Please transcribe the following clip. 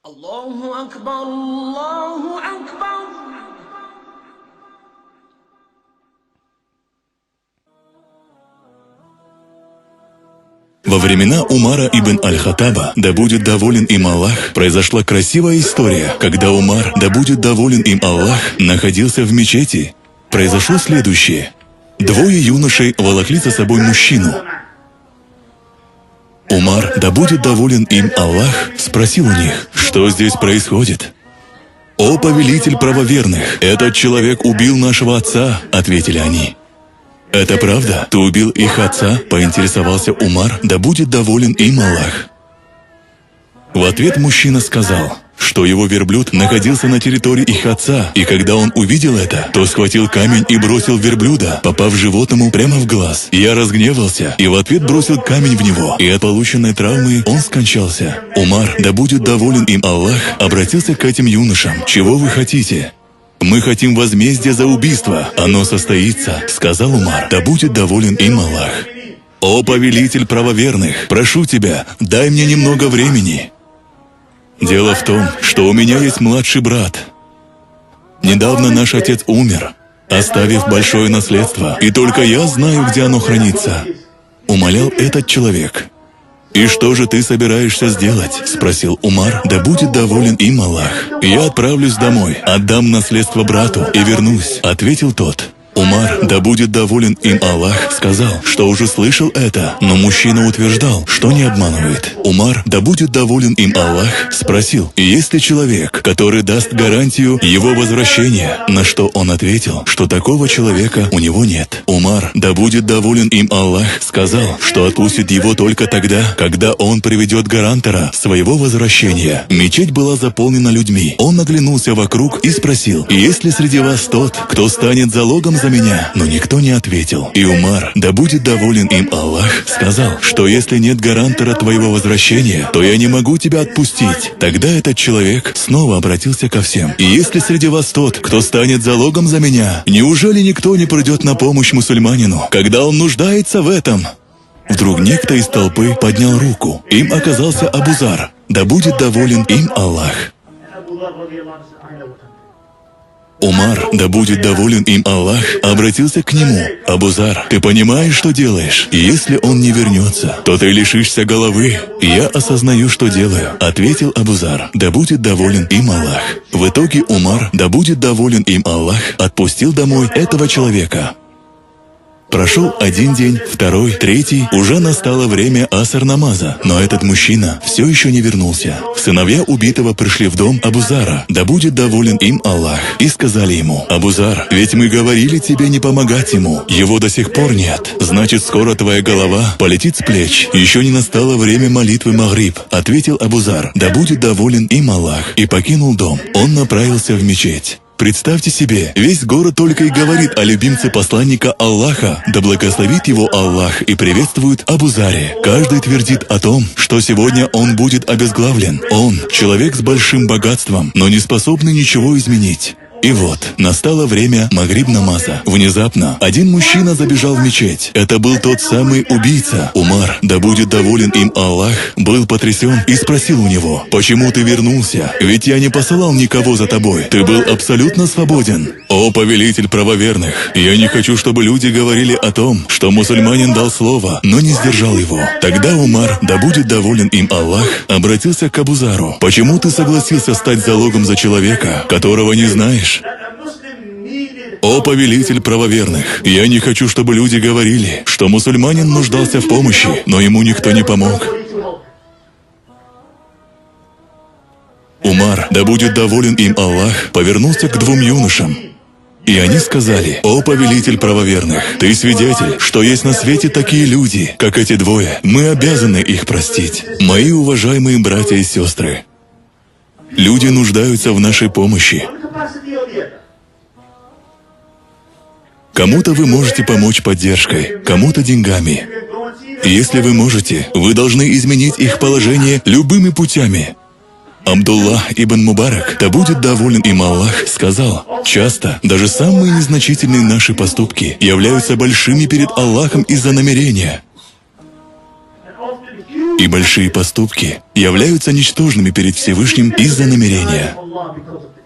Аллаху Акбар, Аллаху Акбар. Во времена Умара ибн Аль-Хаттаба, да будет доволен им Аллах, произошла красивая история. Когда Умар, да будет доволен им Аллах, находился в мечети, произошло следующее. Двое юношей волокли за собой мужчину. Умар, да будет доволен им Аллах, спросил у них, что здесь происходит. «О повелитель правоверных, этот человек убил нашего отца», — ответили они. «Это правда? Ты убил их отца?» — поинтересовался Умар, да будет доволен им Аллах. В ответ мужчина сказал, что его верблюд находился на территории их отца, и когда он увидел это, то схватил камень и бросил верблюда, попав животному прямо в глаз. Я разгневался и в ответ бросил камень в него, и от полученной травмы он скончался. Умар, да будет доволен им Аллах, обратился к этим юношам. «Чего вы хотите?» «Мы хотим возмездия за убийство. Оно состоится», — сказал Умар, да будет доволен им Аллах. «О повелитель правоверных, прошу тебя, дай мне немного времени. Дело в том, что у меня есть младший брат. Недавно наш отец умер, оставив большое наследство, и только я знаю, где оно хранится», — умолял этот человек. «И что же ты собираешься сделать?» — спросил Умар, да будет доволен им Аллах. «Я отправлюсь домой, отдам наследство брату и вернусь», — ответил тот. Умар, да будет доволен им Аллах, сказал, что уже слышал это, но мужчина утверждал, что не обманывает. Умар, да будет доволен им Аллах, спросил, есть ли человек, который даст гарантию его возвращения, на что он ответил, что такого человека у него нет. Умар, да будет доволен им Аллах, сказал, что отпустит его только тогда, когда он приведет гарантора своего возвращения. Мечеть была заполнена людьми. Он оглянулся вокруг и спросил, есть ли среди вас тот, кто станет залогом за меня, но никто не ответил. И Умар, да будет доволен им Аллах, сказал, что если нет гарантора твоего возвращения, то я не могу тебя отпустить. Тогда этот человек снова обратился ко всем. И если среди вас тот, кто станет залогом за меня, неужели никто не придет на помощь мусульманину, когда он нуждается в этом? Вдруг некто из толпы поднял руку. Им оказался Абу Зар, да будет доволен им Аллах. Умар, да будет доволен им Аллах, обратился к нему. «Абу Зар, ты понимаешь, что делаешь? И если он не вернется, то ты лишишься головы». «Я осознаю, что делаю», — ответил Абу Зар, да будет доволен им Аллах. В итоге Умар, да будет доволен им Аллах, отпустил домой этого человека. Прошел один день, второй, третий, уже настало время аср-намаза, но этот мужчина все еще не вернулся. Сыновья убитого пришли в дом Абу Зара, да будет доволен им Аллах, и сказали ему: «Абу Зар, ведь мы говорили тебе не помогать ему, его до сих пор нет, значит скоро твоя голова полетит с плеч, еще не настало время молитвы Магриб», — ответил Абу Зар, да будет доволен им Аллах, и покинул дом. Он направился в мечеть. Представьте себе, весь город только и говорит о любимце посланника Аллаха, да благословит его Аллах и приветствует Абу Заре. Каждый твердит о том, что сегодня он будет обезглавлен. Он — человек с большим богатством, но не способный ничего изменить. И вот, настало время магриб-намаза. Внезапно один мужчина забежал в мечеть. Это был тот самый убийца. Умар, да будет доволен им Аллах, был потрясен и спросил у него: «Почему ты вернулся? Ведь я не посылал никого за тобой. Ты был абсолютно свободен». «О повелитель правоверных, я не хочу, чтобы люди говорили о том, что мусульманин дал слово, но не сдержал его». Тогда Умар, да будет доволен им Аллах, обратился к Абу Зару: «Почему ты согласился стать залогом за человека, которого не знаешь?» «О повелитель правоверных, я не хочу, чтобы люди говорили, что мусульманин нуждался в помощи, но ему никто не помог». Умар, да будет доволен им Аллах, повернулся к двум юношам. И они сказали: «О повелитель правоверных, ты свидетель, что есть на свете такие люди, как эти двое. Мы обязаны их простить. Мои уважаемые братья и сестры, люди нуждаются в нашей помощи. Кому-то вы можете помочь поддержкой, кому-то деньгами. Если вы можете, вы должны изменить их положение любыми путями». Абдуллах ибн Мубарак, да будет доволен им Аллах, сказал: «Часто даже самые незначительные наши поступки являются большими перед Аллахом из-за намерения. И большие поступки являются ничтожными перед Всевышним из-за намерения. Allah because of